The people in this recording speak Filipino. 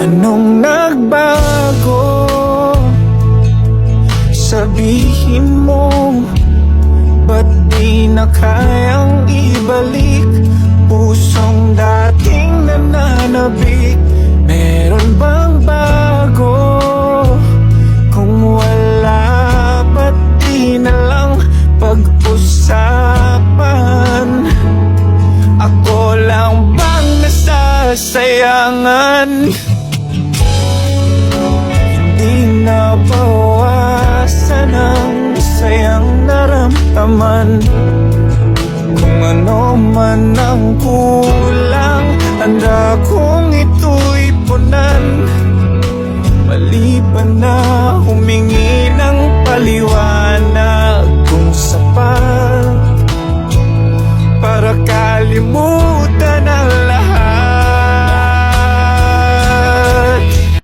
Anong nagbago? Sabihin mo, ba't di na kayang ibalik pusong dating nananabik? Meron bang bago? Kung wala, ba't di na lang pag-usapan? Ako lang bang nasasayangan? Hindi na bawasan ang sayang naramdaman. Kung ano man ang kulang, handa kong ito